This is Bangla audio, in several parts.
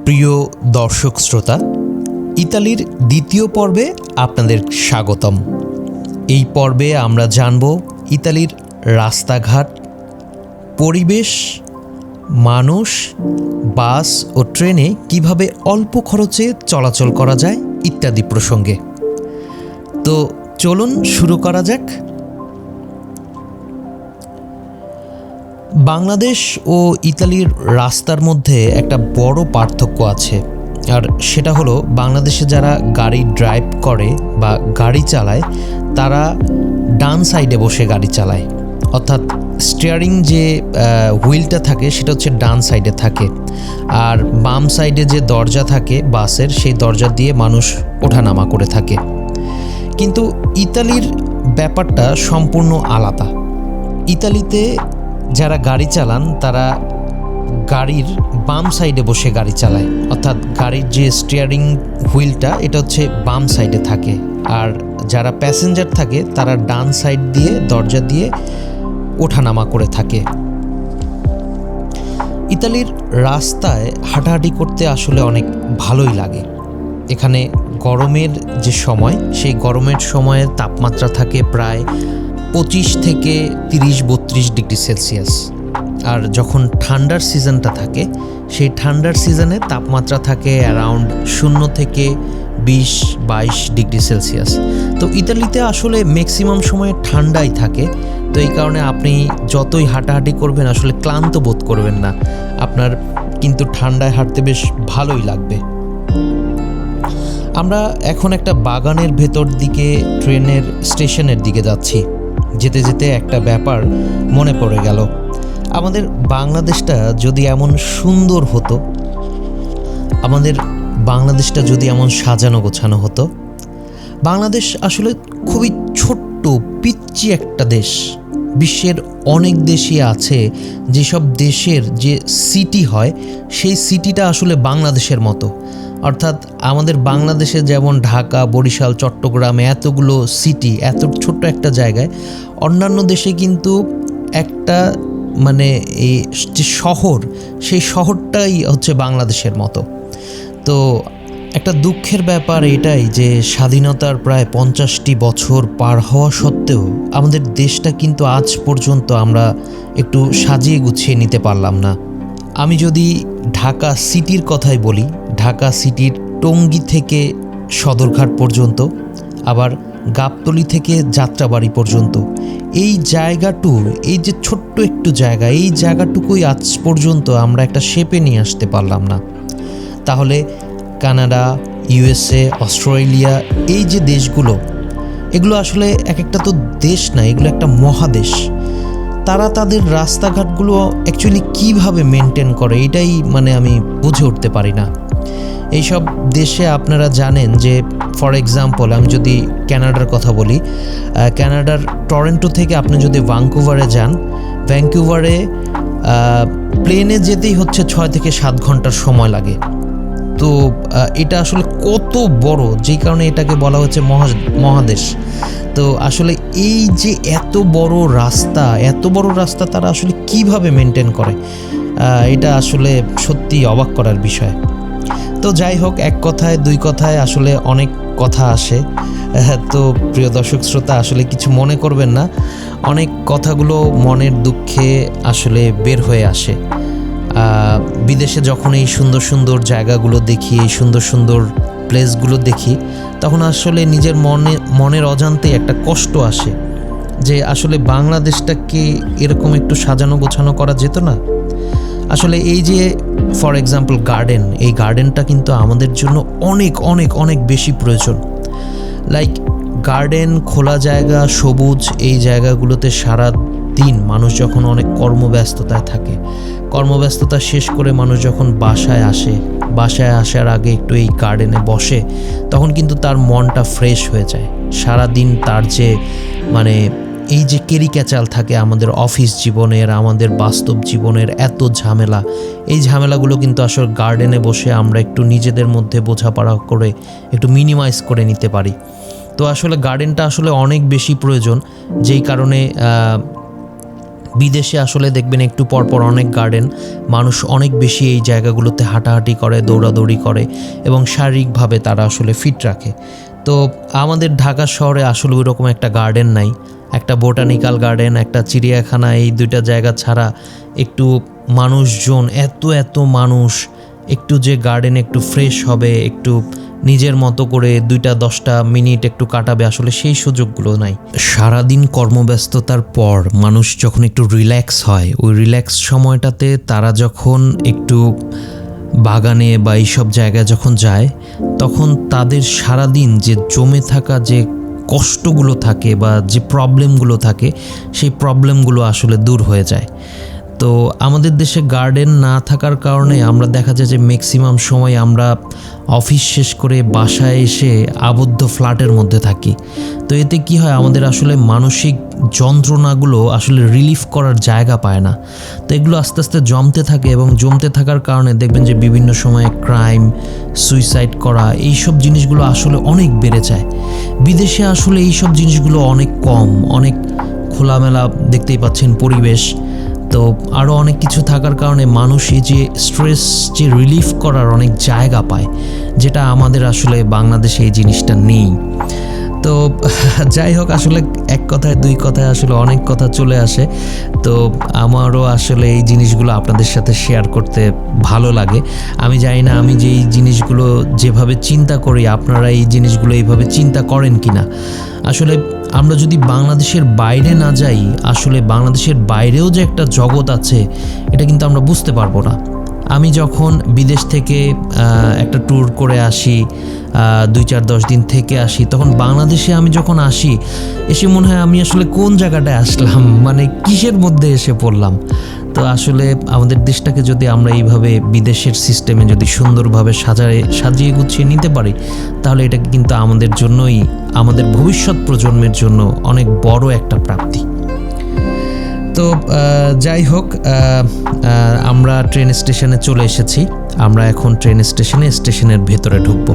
প্রিয় দর্শক শ্রোতা, ইতালির দ্বিতীয় পর্বে আপনাদের স্বাগতম। এই পর্বে আমরা জানব ইতালির রাস্তাঘাট, পরিবেশ, মানুষ, বাস ও ট্রেনে কিভাবে অল্প খরচে চলাচল করা যায় ইত্যাদি প্রসঙ্গে। তো চলুন শুরু করা যাক। বাংলাদেশ ও ইতালির রাস্তার মধ্যে একটা বড় পার্থক্য আছে, আর সেটা হলো বাংলাদেশে যারা গাড়ি ড্রাইভ করে বা গাড়ি চালায় তারা ডান সাইডে বসে গাড়ি চালায়, অর্থাৎ স্টিয়ারিং যে হুইলটা থাকে সেটা হচ্ছে ডান সাইডে থাকে, আর বাম সাইডে যে দরজা থাকে বাসের সেই দরজা দিয়ে মানুষ ওঠানামা করে থাকে। কিন্তু ইতালির ব্যাপারটা সম্পূর্ণ আলাদা। ইতালিতে যারা গাড়ি চালান তারা গাড়ির বাম সাইডে বসে গাড়ি চালায়, অর্থাৎ গাড়ির যে স্টিয়ারিং হুইলটা এটা হচ্ছে বাম সাইডে থাকে, আর যারা প্যাসেঞ্জার থাকে তারা ডান সাইড দিয়ে দরজা দিয়ে ওঠানামা করে থাকে। ইতালির রাস্তায় হাঁটাহাঁটি করতে আসলে অনেক ভালোই লাগে। এখানে গরমের যে সময়, সেই গরমের সময়ে তাপমাত্রা থাকে প্রায় 25 থেকে 30-32 ডিগ্রি সেলসিয়াস, আর যখন ঠান্ডার সিজনটা থাকে সেই ঠান্ডার সিজনে তাপমাত্রা থাকে অ্যারাউন্ড 0 থেকে 20-22 ডিগ্রি সেলসিয়াস। তো ইতালিতে আসলে ম্যাক্সিমাম সময় ঠান্ডাই থাকে, তো এই কারণে আপনি যতই হাঁটাহাঁটি করবেন আসলে ক্লান্ত বোধ করবেন না, আপনার কিন্তু ঠান্ডায় হাঁটতে বেশ ভালোই লাগবে। আমরা এখন একটা বাগানের ভেতর দিকে ট্রেনের স্টেশনের দিকে যাচ্ছি। যেতে যেতে একটা ব্যাপার মনে পড়ে গেল, আমাদের বাংলাদেশটা যদি এমন সুন্দর হতো, আমাদের বাংলাদেশটা যদি এমন সাজানো গোছানো হতো। বাংলাদেশ আসলে খুবই ছোট্ট পিচ্চি একটা দেশ। বিশ্বের অনেক দেশই আছে যেসব দেশের যে সিটি হয় সেই সিটিটা আসলে বাংলাদেশের মতো, অর্থাৎ আমাদের বাংলাদেশে যেমন ঢাকা, বরিশাল, চট্টগ্রামে এতগুলো সিটি, এত ছোট্ট একটা জায়গায়, অন্যান্য দেশে কিন্তু একটা এই যে শহর, সেই শহরটাই হচ্ছে বাংলাদেশের মতো। তো একটা দুঃখের ব্যাপার এটাই যে স্বাধীনতার প্রায় 50টি বছর পার হওয়া সত্ত্বেও আমাদের দেশটা কিন্তু আজ পর্যন্ত আমরা একটু সাজিয়ে গুছিয়ে নিতে পারলাম না। আমি যদি ঢাকা সিটির কথাই বলি, ঢাকা সিটির টঙ্গী থেকে সদরঘাট পর্যন্ত, আবার গাবতলী থেকে যাত্রাবাড়ি পর্যন্ত, এই জায়গাটুর, এই যে ছোট্ট একটু জায়গা, এই জায়গাটুকুই আজ পর্যন্ত আমরা একটা শেপে নিয়ে আসতে পারলাম না। তাহলে কানাডা, ইউএসএ, অস্ট্রেলিয়া, এই যে দেশগুলো, এগুলো আসলে এক একটা তো দেশ না, এগুলো একটা মহাদেশ। তারা তাদের রাস্তাঘাটগুলো অ্যাকচুয়ালি কীভাবে মেনটেন করে এটাই আমি বুঝে উঠতে পারি না। এইসব দেশে আপনারা জানেন যে ফর এক্সাম্পল আমি যদি কানাডার কথা বলি, কানাডার টরন্টো থেকে আপনি যদি ভ্যাঙ্কুভারে যান, ভ্যাঙ্কুভারে প্লেনে যেতেই হচ্ছে 6 থেকে 7 ঘন্টার সময় লাগে। তো এটা আসলে কত বড়, যেই কারণে এটাকে বলা হচ্ছে মহাদেশ। তো আসলে এই যে এত বড় রাস্তা তারা আসলে কিভাবে মেনটেন করে, এটা আসলে সত্যি অবাক করার বিষয়। তো যাই হোক, এক কথায় দুই কথায় আসলে অনেক কথা আসে। তো প্রিয় দর্শক শ্রোতা, আসলে কিছু মনে করবেন না, অনেক কথাগুলো মনের দুঃখে আসলে বের হয়ে আসে। বিদেশে যখন এই সুন্দর সুন্দর জায়গাগুলো দেখি, এই সুন্দর সুন্দর প্লেসগুলো দেখি, তখন আসলে নিজের মনের অজান্তে একটা কষ্ট আসে যে আসলে বাংলাদেশটাকে এরকম একটু সাজানো গোছানো করা যেত না। আসলে এই যে ফর এক্সাম্পল গার্ডেন, এই গার্ডেনটা কিন্তু আমাদের জন্য অনেক অনেক অনেক বেশি প্রয়োজন। লাইক গার্ডেন, খোলা জায়গা, সবুজ, এই জায়গাগুলোতে সারা দিন মানুষ যখন অনেক কর্মব্যস্ততায় থাকে, কর্মব্যস্ততা শেষ করে মানুষ যখন বাসায় আসার আগে একটু এই গার্ডেনে বসে, তখন কিন্তু তার মনটা ফ্রেশ হয়ে যায়। সারা দিন তার যে এই যে কেরিক্যাচাল থাকে আমাদের অফিস জীবনের, আমাদের বাস্তব জীবনের এত ঝামেলা, এই ঝামেলাগুলো কিন্তু আসলে গার্ডেনে বসে আমরা একটু নিজেদের মধ্যে বোঝাপড়া করে একটু মিনিমাইজ করে নিতে পারি। তো আসলে গার্ডেনটা আসলে অনেক বেশি প্রয়োজন, যেই কারণে বিদেশে আসলে দেখবেন একটু পরপর অনেক গার্ডেন, মানুষ অনেক বেশি এই জায়গাগুলোতে হাঁটাহাঁটি করে, দৌড়াদৌড়ি করে এবং শারীরিকভাবে তারা আসলে ফিট রাখে। তো আমাদের ঢাকা শহরে আসলে ওই রকম একটা গার্ডেন নাই। একটা বোটানিক্যাল গার্ডেন, একটা চিড়িয়াখানা, এই দুইটা জায়গা ছাড়া একটু মানুষজন, এত মানুষ, একটু যে গার্ডেন একটু ফ্রেশ হবে, একটু নিজের মতো করে 2-10 মিনিট একটু কাটাবে, আসলে সেই সুযোগগুলো নাই। সারাদিন কর্মব্যস্ততার পর মানুষ যখন একটু রিল্যাক্স হয়, ওই রিল্যাক্স সময়টাতে তারা যখন একটু বাগানে বা এইসব জায়গায় যখন যায়, তখন তাদের সারাদিন যে জমে থাকা যে কষ্টগুলো থাকে বা যে প্রবলেমগুলো থাকে, সেই প্রবলেমগুলো আসলে দূর হয়ে যায়। তো আমাদের দেশে গার্ডেন না থাকার কারণে আমরা দেখা যায় যে ম্যাক্সিমাম সময় আমরা অফিস শেষ করে বাসায় এসে আবদ্ধ ফ্ল্যাটের মধ্যে থাকি। তো এতে কি হয়, আমাদের আসলে মানসিক যন্ত্রণাগুলো আসলে রিলিফ করার জায়গা পায় না। তো এগুলো আস্তে আস্তে জমতে থাকে এবং জমতে থাকার কারণে দেখবেন যে বিভিন্ন সময়ে ক্রাইম, সুইসাইড করা, এইসব জিনিসগুলো আসলে অনেক বেড়ে যায়। বিদেশে আসলে এইসব জিনিসগুলো অনেক কম, অনেক খোলামেলা, দেখতেই পাচ্ছেন পরিবেশ। তো আরও অনেক কিছু থাকার কারণে মানুষ এই যে স্ট্রেস যে রিলিফ করার অনেক জায়গা পায়, যেটা আমাদের আসলে বাংলাদেশে এই জিনিসটা নেই। তো যাই হোক, আসলে এক কথায় দুই কথায় আসলে অনেক কথা চলে আসে। তো আমারও আসলে এই জিনিসগুলো আপনাদের সাথে শেয়ার করতে ভালো লাগে। আমি জানি না আমি যে এই জিনিসগুলো যেভাবে চিন্তা করি, আপনারা এই জিনিসগুলো এইভাবে চিন্তা করেন কি না। আসলে আমরা যদি বাংলাদেশের বাইরে না যাই, আসলে বাংলাদেশের বাইরেও যে একটা জগৎ আছে, এটা কিন্তু আমরা বুঝতে পারবো না। আমি যখন বিদেশ থেকে একটা ট্যুর করে আসি, 2-4-10 দিন থেকে আসি, তখন বাংলাদেশে আমি যখন আসি, এসে মনে হয় আমি আসলে কোন জায়গাটায় আসলাম, মানে কিসের মধ্যে এসে পড়লাম। তো আসলে আমাদের দেশটাকে যদি আমরা এইভাবে বিদেশের সিস্টেমে যদি সুন্দরভাবে সাজিয়ে গুছিয়ে নিতে পারি, তাহলে এটা কিন্তু আমাদের জন্যই, আমাদের ভবিষ্যৎ প্রজন্মের জন্য অনেক বড় একটা প্রাপ্তি। তো যাই হোক, আমরা ট্রেন স্টেশনে চলে এসেছি। আমরা এখন ট্রেন স্টেশনের ভেতরে ঢুকবো।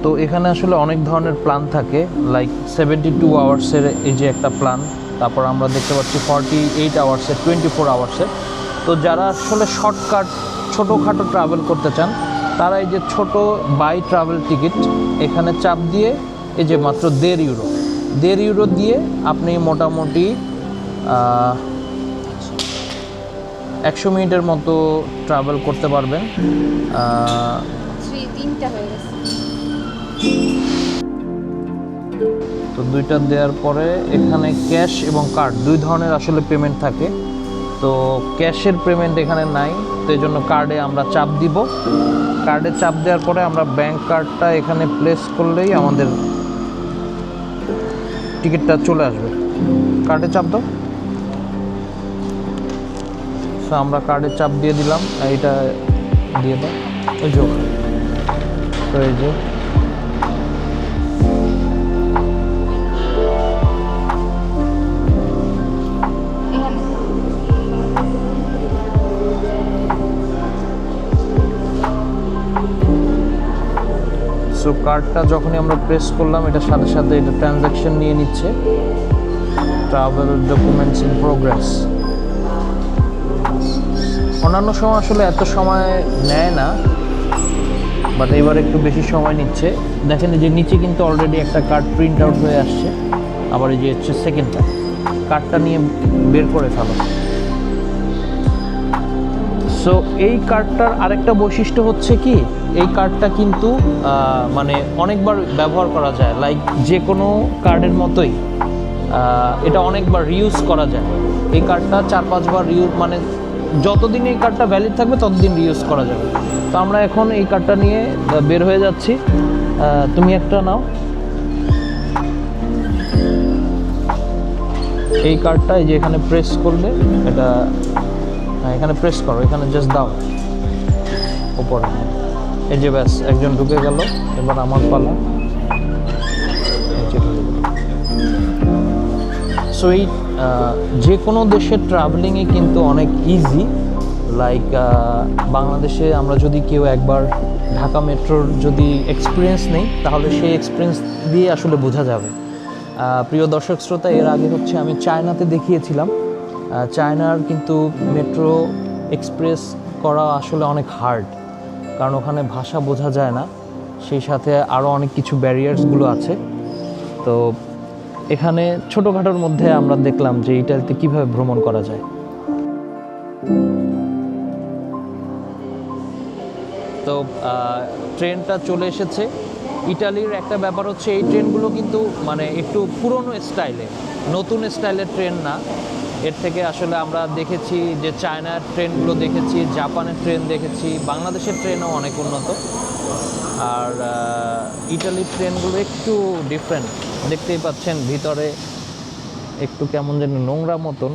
তো এখানে আসলে অনেক ধরনের প্ল্যান থাকে, লাইক 72 আওয়ার্সের এই যে একটা প্ল্যান, তারপর আমরা দেখতে পাচ্ছি 48 আওয়ার্সের, 24 আওয়ার্সের। তো যারা আসলে শর্টকাট ছোটোখাটো ট্রাভেল করতে চান, তারা এই যে ছোট বাই ট্রাভেল টিকিট এখানে চাপ দিয়ে, এই যে মাত্র 1.5 ইউরো দিয়ে আপনি মোটামুটি 100 মিনিটের মতো ট্রাভেল করতে পারবেন। 3টা হয়ে গেছে। তো 2টা দেওয়ার পরে এখানে ক্যাশ এবং কার্ড, 2 ধরনের আসলে পেমেন্ট থাকে। তো ক্যাশের পেমেন্ট এখানে নাই, তো এই জন্য কার্ডে আমরা চাপ দিব। কার্ডে চাপ দেওয়ার পরে আমরা ব্যাংক কার্ডটা এখানে প্লেস করলেই আমাদের টিকিটটা চলে আসবে। কার্ডে চাপ দাও। সো আমরা কার্ডে চাপ দিয়ে দিলাম, এইটা দিয়ে দাও, ওই যে তো এই যে সো কার্ডটা যখনই আমরা প্রেস করলাম, এটার সাথে সাথে এটা ট্রানজ্যাকশন নিয়ে নিচ্ছে, ট্রাভেল ডকুমেন্টস ইন প্রোগ্রেস। অন্যান্য সময় আসলে এত সময় নেয় না, বাট এবার একটু বেশি সময় নিচ্ছে। দেখেন যে নিচে কিন্তু অলরেডি একটা কার্ড প্রিন্ট আউট হয়ে আসছে, আবার এই যে হচ্ছে সেকেন্ডটা, কার্ডটা নিয়ে বের করে ফেলো। সো এই কার্ডটার আরেকটা বৈশিষ্ট্য হচ্ছে কি, এই কার্ডটা কিন্তু মানে অনেকবার ব্যবহার করা যায়, লাইক যে কোনো কার্ডের মতোই এটা অনেকবার রিউজ করা যায়। এই কার্ডটা 4-5 বার মানে যতদিন এই কার্ডটা ভ্যালিড থাকবে ততদিন রিউজ করা যাবে। তো আমরা এখন এই কার্ডটা নিয়ে বের হয়ে যাচ্ছি। তুমি একটা নাও, এই কার্ডটা এই যে এখানে প্রেস করলে, এটা এখানে প্রেস করো, এখানে জাস্ট দাও উপরে, এই যে ব্যাস একজন ঢুকে গেল। এবার আমার পালা, এই যে সো এই যে কোনো দেশের ট্রাভেলিংয়ে কিন্তু অনেক ইজি। লাইক বাংলাদেশে আমরা যদি কেউ একবার ঢাকা মেট্রোর যদি এক্সপিরিয়েন্স নেই, তাহলে সেই এক্সপিরিয়েন্স দিয়ে আসলে বোঝা যাবে। প্রিয় দর্শক শ্রোতা, এর আগে হচ্ছে আমি চায়নাতে দেখিয়েছিলাম। চায়নার কিন্তু মেট্রো এক্সপ্রেস করা আসলে অনেক হার্ড, কারণ ওখানে ভাষা বোঝা যায় না, সেই সাথে আরও অনেক কিছু ব্যারিয়ার্সগুলো আছে। তো এখানে ছোটোখাটোর মধ্যে আমরা দেখলাম যে ইটালিতে কীভাবে ভ্রমণ করা যায়। তো ট্রেনটা চলে এসেছে। ইটালির একটা ব্যাপার হচ্ছে এই ট্রেনগুলো কিন্তু মানে একটু পুরনো স্টাইলে, নতুন স্টাইলের ট্রেন না। এর থেকে আসলে আমরা দেখেছি যে চায়নার ট্রেনগুলো দেখেছি, জাপানের ট্রেন দেখেছি, বাংলাদেশের ট্রেনও অনেক উন্নত। আর ইটালির ট্রেনগুলো একটু ডিফারেন্ট, দেখতেই পাচ্ছেন ভিতরে একটু কেমন যেন নোংরা মতন।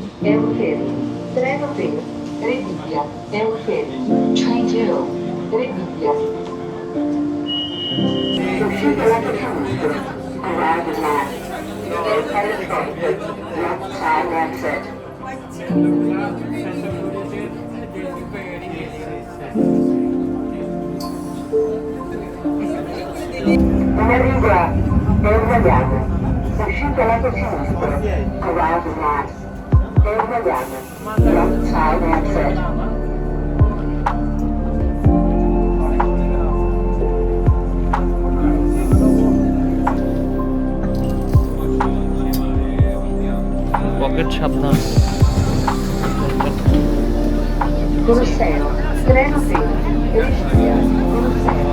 Una riga è sbagliato. Uscite lato sinistro. Coraggio Max. È sbagliato. Left side exit. Pocket সাবধান। Colosseo. Treno sì. Regia. Colosseo.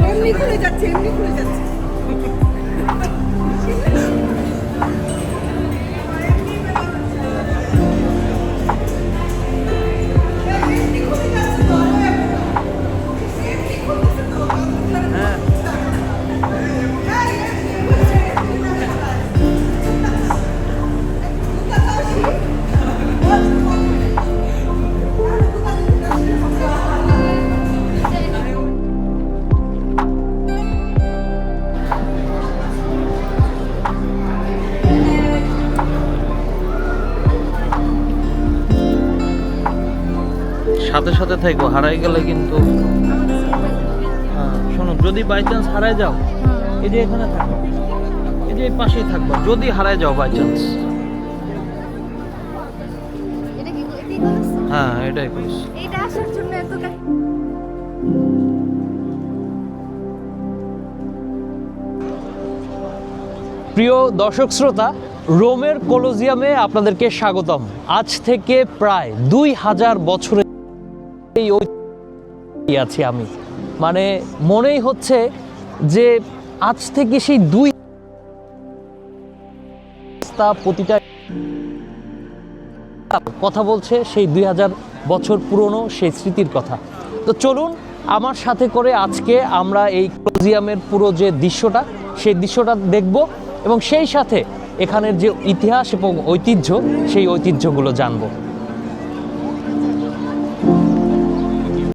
এমনি খুলে যাচ্ছে সাথে সাথে থাকো, হারাই গেলে কিন্তু শোনো, যদি বাই চান্স হারায় যাও, এই যে এখানে থাকো, এই যে এই পাশেই থাকবা, যদি হারায় যাও বাই চান্স। হ্যাঁ, এটাই করিস। এইটা আসার জন্য এত প্রিয় দর্শক শ্রোতা, রোমের কলোজিয়ামে আপনাদেরকে স্বাগতম। আজ থেকে প্রায় 2000 বছরের আছি আমি, মানে মনেই হচ্ছে যে আজ থেকে সেই প্রতিটা কথা বলছে সেই 2000 বছর পুরনো সেই স্মৃতির কথা। তো চলুন আমার সাথে করে আজকে আমরা এই কলোজিয়ামের পুরো যে দৃশ্যটা, সেই দৃশ্যটা দেখব এবং সেই সাথে এখানের যে ইতিহাস এবং ঐতিহ্য, সেই ঐতিহ্যগুলো জানবো।